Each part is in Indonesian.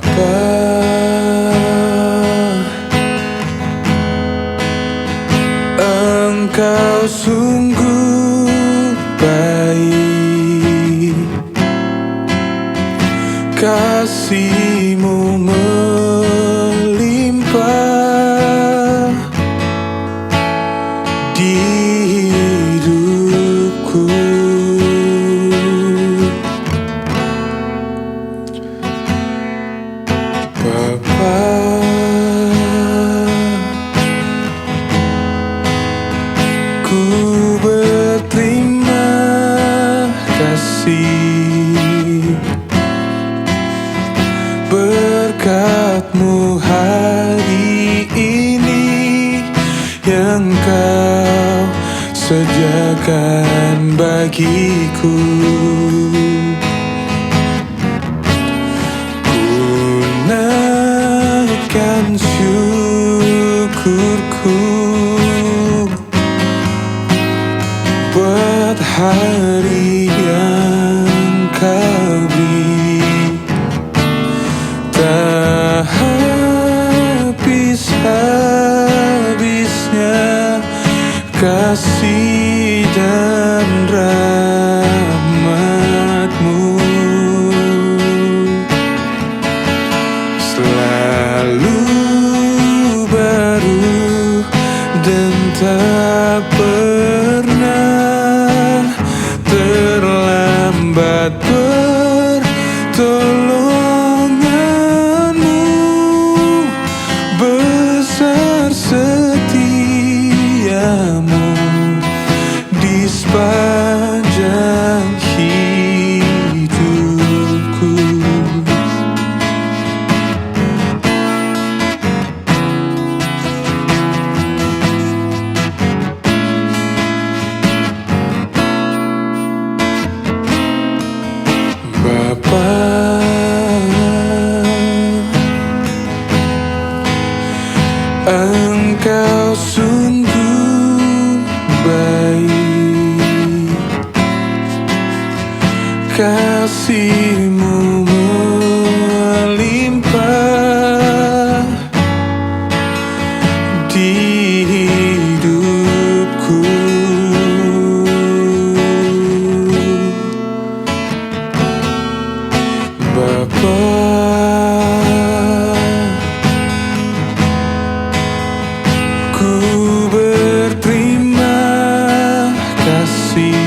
Bapa, Engkau sungguh baik, kasih-Mu melimpah di hidupku. Bapa, ku berterima kasih berkat-Mu hari ini yang Kau sediakan bagiku. Naikkan syukurku buat hari yang Kau beri, tak habis-habisnya kasih dan rahmat-Mu. Selalu baru dan tak pernah terlambat pertolongan-Mu. Besar setia-Mu di sepanjang hidupku. Bapa, Engkau sungguh baik, kasih-Mu melimpah di hidupku. Bapa, ku berterima kasih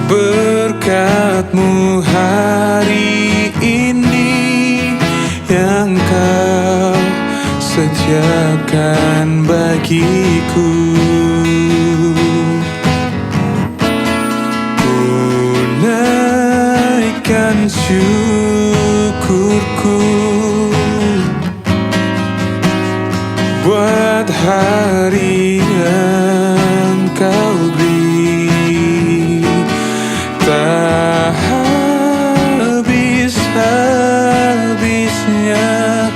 berkat-Mu hari ini yang Kau sediakan bagiku. Naikkan syukurku buat hari yang Kau beri, tak habis-habisnya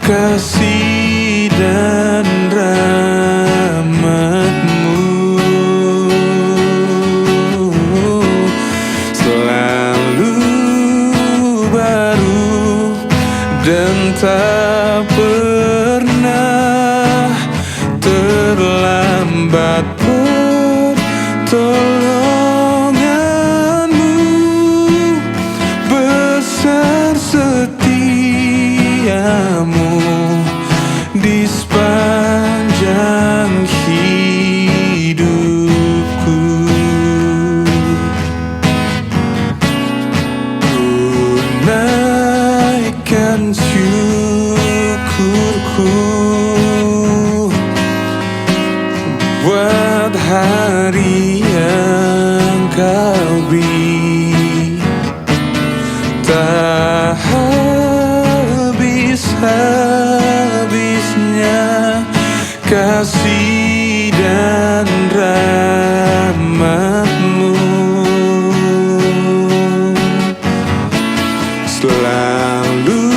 kasih dan rahmat-Mu. Dan tak pernah terlambat pertolongan-Mu. Besar setia-Mu di sepanjang hidupku. Naikkan syukurku buat hari yang Kau beri, tak habis-habisnya kasih dan rahmat-Mu. Selalu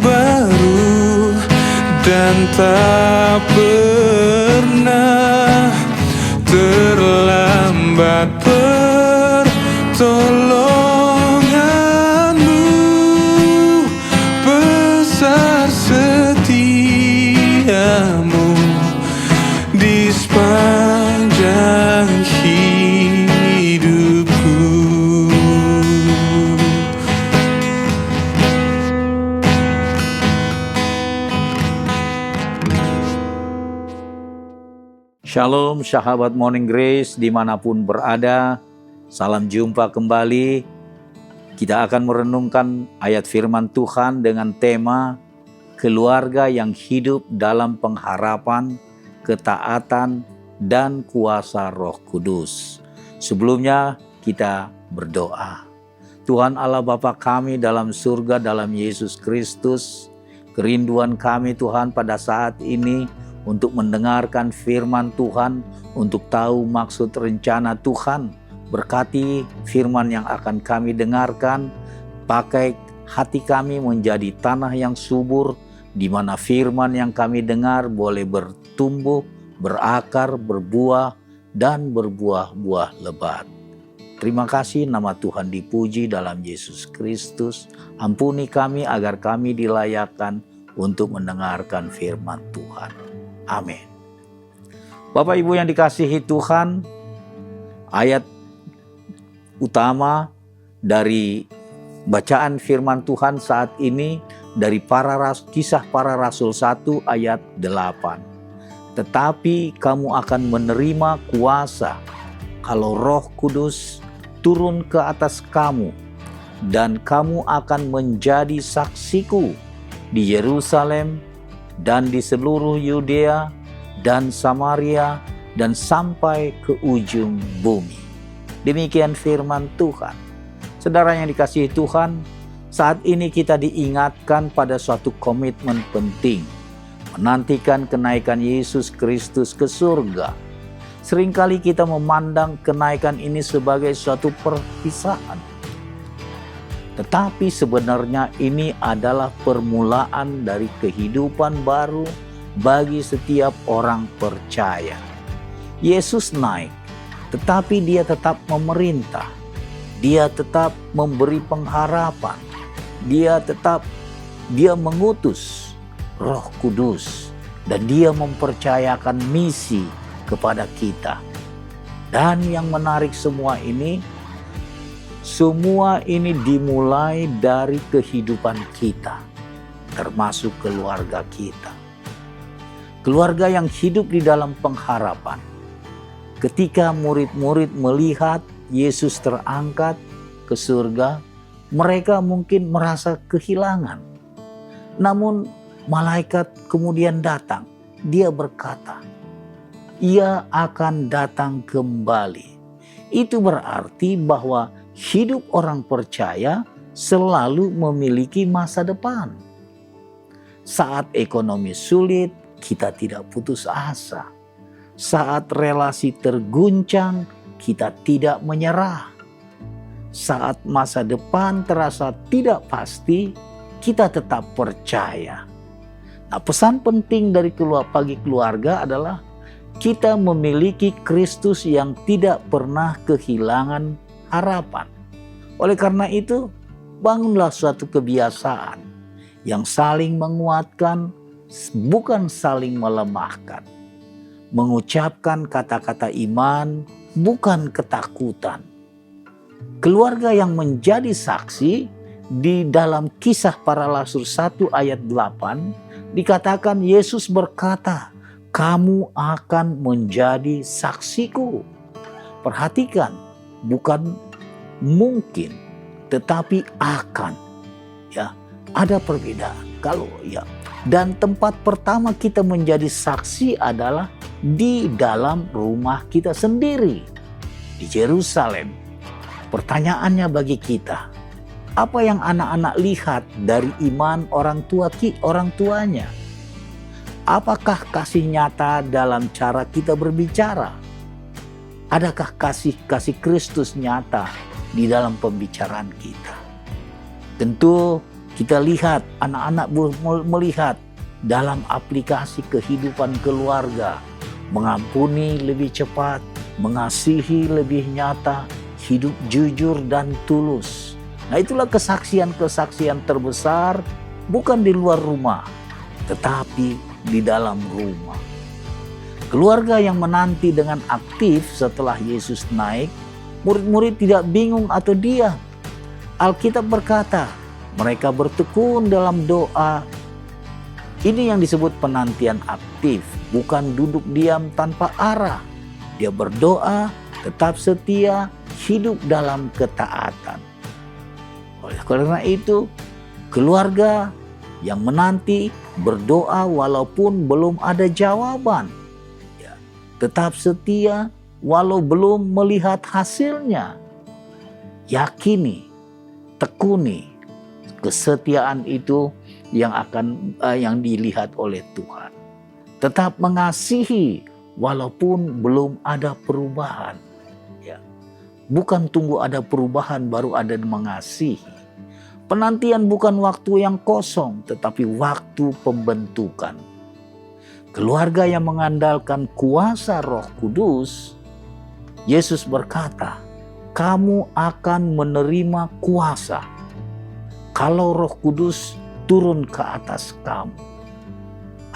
baru dan tak pernah terlambat pertolongan. Shalom sahabat Morning Grace dimanapun berada, salam jumpa kembali. Kita akan merenungkan ayat firman Tuhan dengan tema keluarga yang hidup dalam pengharapan, ketaatan, dan kuasa Roh Kudus. Sebelumnya kita berdoa. Tuhan Allah Bapa kami dalam surga, dalam Yesus Kristus, kerinduan kami Tuhan pada saat ini untuk mendengarkan firman Tuhan, untuk tahu maksud rencana Tuhan. Berkati firman yang akan kami dengarkan, pakai hati kami menjadi tanah yang subur, di mana firman yang kami dengar boleh bertumbuh, berakar, berbuah, dan berbuah-buah lebat. Terima kasih, nama Tuhan dipuji dalam Yesus Kristus. Ampuni kami agar kami dilayakkan untuk mendengarkan firman Tuhan. Amin. Bapak Ibu yang dikasihi Tuhan, ayat utama dari bacaan firman Tuhan saat ini dari Kisah Para Rasul 1 ayat 8. Tetapi kamu akan menerima kuasa kalau Roh Kudus turun ke atas kamu, dan kamu akan menjadi saksiku di Yerusalem dan di seluruh Yudea dan Samaria dan sampai ke ujung bumi. Demikian firman Tuhan. Saudara yang dikasihi Tuhan, saat ini kita diingatkan pada suatu komitmen penting, menantikan kenaikan Yesus Kristus ke surga. Seringkali kita memandang kenaikan ini sebagai suatu perpisahan. Tetapi sebenarnya ini adalah permulaan dari kehidupan baru bagi setiap orang percaya. Yesus naik, tetapi dia tetap memerintah. Dia tetap memberi pengharapan. Dia mengutus Roh Kudus, dan dia mempercayakan misi kepada kita. Dan yang menarik semua ini dimulai dari kehidupan kita, termasuk keluarga kita. Keluarga yang hidup di dalam pengharapan. Ketika murid-murid melihat Yesus terangkat ke surga, mereka mungkin merasa kehilangan. Namun malaikat kemudian datang. Dia berkata, "Ia akan datang kembali." Itu berarti bahwa hidup orang percaya selalu memiliki masa depan. Saat ekonomi sulit, kita tidak putus asa. Saat relasi terguncang, kita tidak menyerah. Saat masa depan terasa tidak pasti, kita tetap percaya. Nah, pesan penting bagi keluarga adalah kita memiliki Kristus yang tidak pernah kehilangan harapan. Oleh karena itu, bangunlah suatu kebiasaan yang saling menguatkan, bukan saling melemahkan. Mengucapkan kata-kata iman, bukan ketakutan. Keluarga yang menjadi saksi di dalam Kisah Para Rasul 1 ayat 8 dikatakan Yesus berkata, "Kamu akan menjadi saksiku." Perhatikan, bukan mungkin, tetapi akan. Ya, ada perbedaan. Dan tempat pertama kita menjadi saksi adalah di dalam rumah kita sendiri, di Yerusalem. Pertanyaannya bagi kita, apa yang anak-anak lihat dari iman orang tuanya? Apakah kasih nyata dalam cara kita berbicara? Adakah kasih Kristus nyata di dalam pembicaraan kita? Tentu kita lihat, anak-anak melihat dalam aplikasi kehidupan keluarga, mengampuni lebih cepat, mengasihi lebih nyata, hidup jujur dan tulus. Nah, itulah kesaksian-kesaksian terbesar, bukan di luar rumah, tetapi di dalam rumah. Keluarga yang menanti dengan aktif setelah Yesus naik, murid-murid tidak bingung atau diam. Alkitab berkata, mereka bertekun dalam doa Ini yang disebut penantian aktif, bukan duduk diam tanpa arah. Dia berdoa, tetap setia, hidup dalam ketaatan. Oleh karena itu, keluarga yang menanti berdoa walaupun belum ada jawaban. Ya, tetap setia walau belum melihat hasilnya. Yakini, tekuni kesetiaan itu yang dilihat oleh Tuhan. Tetap mengasihi walaupun belum ada perubahan. Ya. Bukan tunggu ada perubahan baru ada mengasihi. Penantian bukan waktu yang kosong, tetapi waktu pembentukan. Keluarga yang mengandalkan kuasa Roh Kudus, Yesus berkata, kamu akan menerima kuasa kalau Roh Kudus turun ke atas kamu.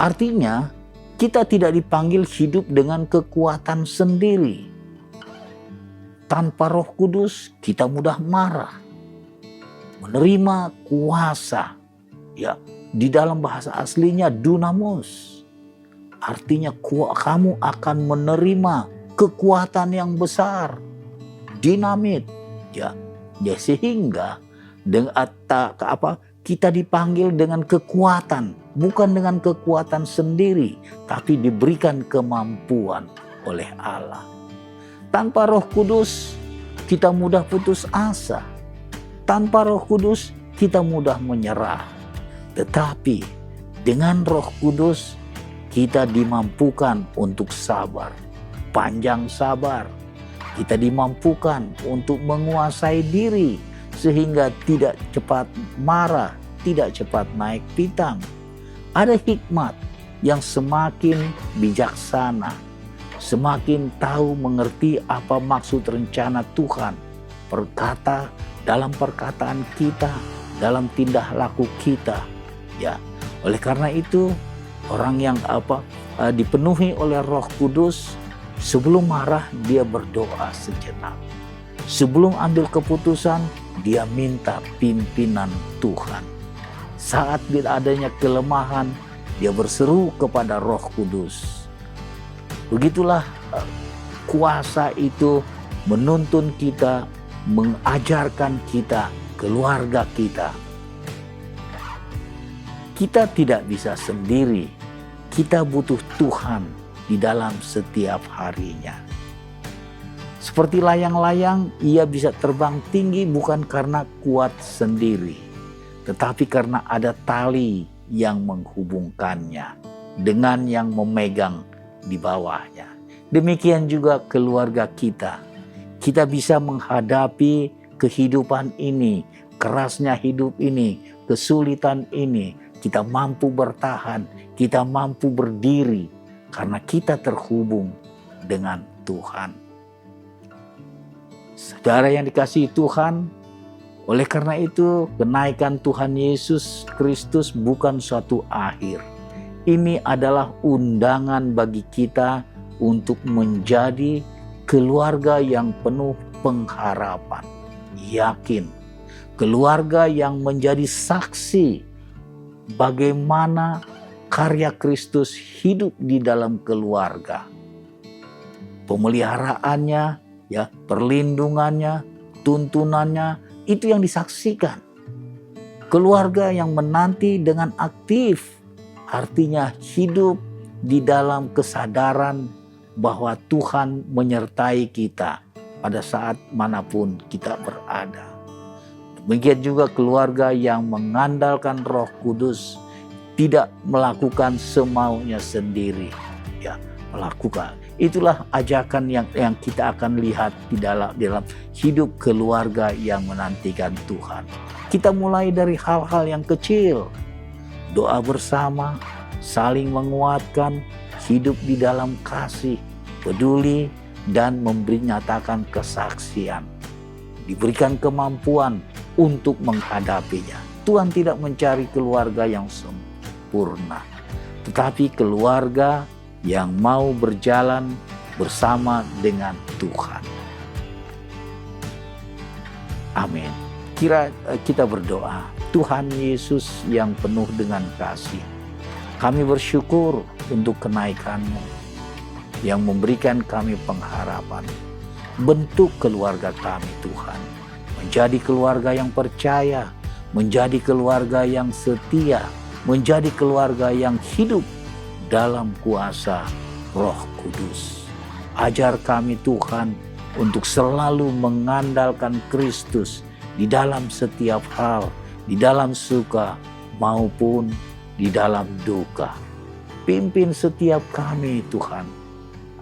Artinya, kita tidak dipanggil hidup dengan kekuatan sendiri. Tanpa Roh Kudus, kita mudah marah. Menerima kuasa, ya, di dalam bahasa aslinya dunamos. Artinya kamu akan menerima kekuatan yang besar, dinamit, ya sehingga dengan kita dipanggil dengan kekuatan, bukan dengan kekuatan sendiri, tapi diberikan kemampuan oleh Allah. Tanpa Roh Kudus, kita mudah putus asa. Tanpa Roh Kudus, kita mudah menyerah. Tetapi dengan Roh Kudus, kita dimampukan untuk sabar, panjang sabar. Kita dimampukan untuk menguasai diri, sehingga tidak cepat marah, tidak cepat naik pitam. Ada hikmat yang semakin bijaksana, semakin tahu mengerti apa maksud rencana Tuhan. Dalam perkataan kita, dalam tindak laku kita. Ya, oleh karena itu orang yang dipenuhi oleh Roh Kudus, sebelum marah dia berdoa sejenak. Sebelum ambil keputusan, dia minta pimpinan Tuhan. Saat bila adanya kelemahan, dia berseru kepada Roh Kudus. Begitulah kuasa itu menuntun kita, mengajarkan kita, keluarga kita. Kita tidak bisa sendiri. Kita butuh Tuhan di dalam setiap harinya. Seperti layang-layang, ia bisa terbang tinggi bukan karena kuat sendiri, tetapi karena ada tali yang menghubungkannya dengan yang memegang di bawahnya. Demikian juga keluarga kita. Kita bisa menghadapi kehidupan ini, kerasnya hidup ini, kesulitan ini. Kita mampu bertahan, kita mampu berdiri karena kita terhubung dengan Tuhan. Saudara yang dikasihi Tuhan, oleh karena itu kenaikan Tuhan Yesus Kristus bukan suatu akhir. Ini adalah undangan bagi kita untuk menjadi keluarga yang penuh pengharapan, yakin. Keluarga yang menjadi saksi bagaimana karya Kristus hidup di dalam keluarga. Pemeliharaannya, ya, perlindungannya, tuntunannya, itu yang disaksikan. Keluarga yang menanti dengan aktif, artinya hidup di dalam kesadaran bahwa Tuhan menyertai kita pada saat manapun kita berada. Demikian juga keluarga yang mengandalkan Roh Kudus, tidak melakukan semaunya sendiri, ya, melakukan. Itulah ajakan yang kita akan lihat di dalam hidup keluarga yang menantikan Tuhan. Kita mulai dari hal-hal yang kecil, doa bersama, saling menguatkan, hidup di dalam kasih, peduli, dan nyatakan kesaksian. Diberikan kemampuan untuk menghadapinya. Tuhan tidak mencari keluarga yang sempurna, tetapi keluarga yang mau berjalan bersama dengan Tuhan. Amin. Kita berdoa, Tuhan Yesus yang penuh dengan kasih, Kami bersyukur untuk kenaikan-Mu yang memberikan kami pengharapan. Bentuk keluarga kami Tuhan, menjadi keluarga yang percaya, menjadi keluarga yang setia, menjadi keluarga yang hidup dalam kuasa Roh Kudus. Ajar kami Tuhan untuk selalu mengandalkan Kristus di dalam setiap hal, di dalam suka maupun di dalam duka. Pimpin setiap kami Tuhan,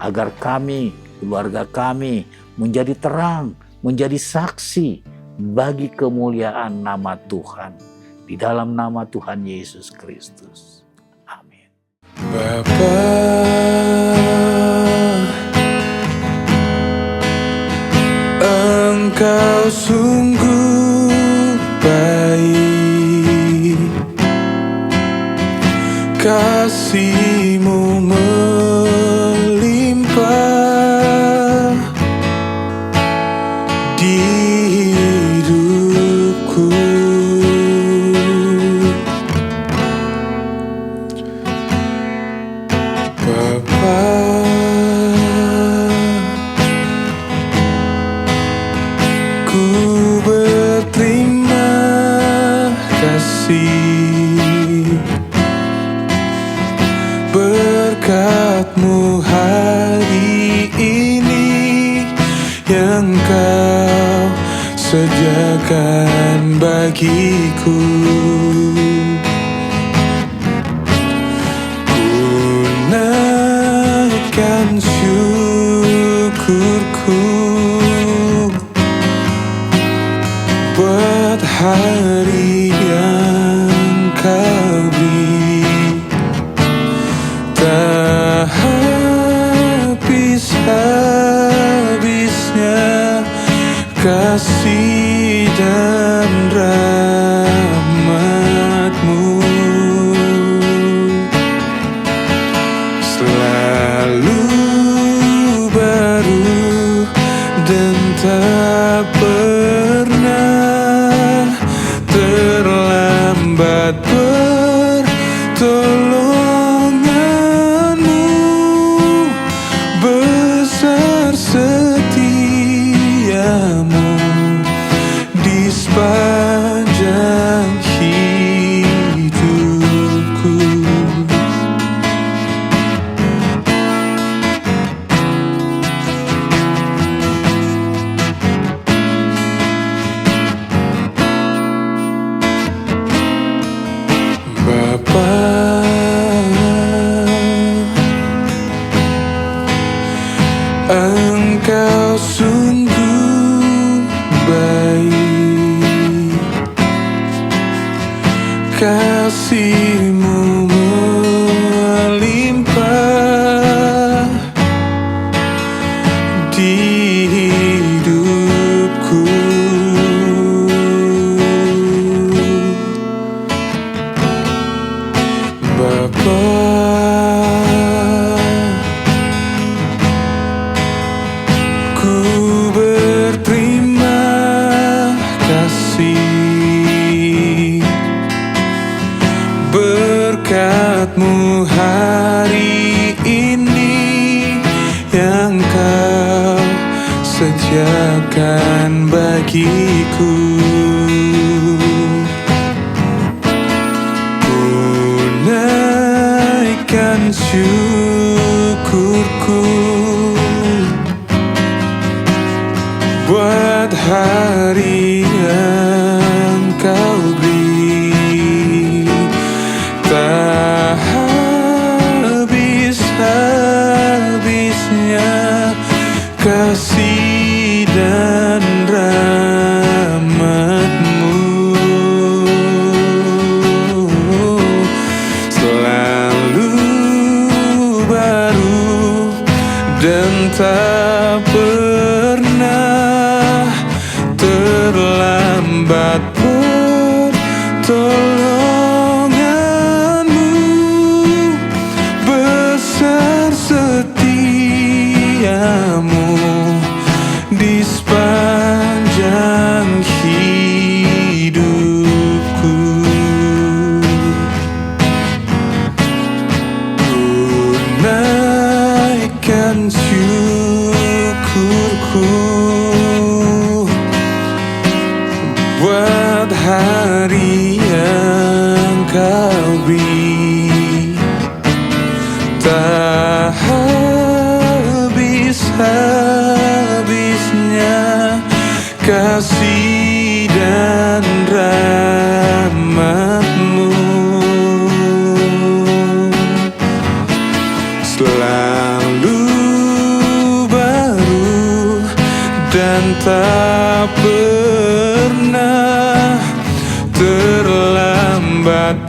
agar kami, keluarga kami menjadi terang, menjadi saksi bagi kemuliaan nama Tuhan. Di dalam nama Tuhan Yesus Kristus. Amin. Bapa, Engkau sungguh baik, kasih-Mu melimpah di hidupku. Bapa, ku berterima kasih berkat-Mu hari ini yang Kau sediakan bagiku. Ku naikkan syukurku buat hari yang Kau beri. Tak habis-habisnya kasih dan rahmat-Mu, selalu baru dan tak pernah terlambat. Pertolongan-Mu besar, setia-Mu di sepanjang hidupku. Bapa, Engkau sungguh baik, kasih-Mu melimpah di hidupku. Bapa, ku berterima kasih berkat-Mu hari ini yang Kau sediakan bagiku. Naikkan syukurku buat hari yang Kau beri. Tak habis-habisnya kasih dan rahmat-Mu, dan tak pernah terlambat. Pertolongan-Mu besar, setia-Mu di sepanjang hidupku. tak habis-habisnya kasih dan rahmat-Mu. Selalu baru dan tak pernah terlambat.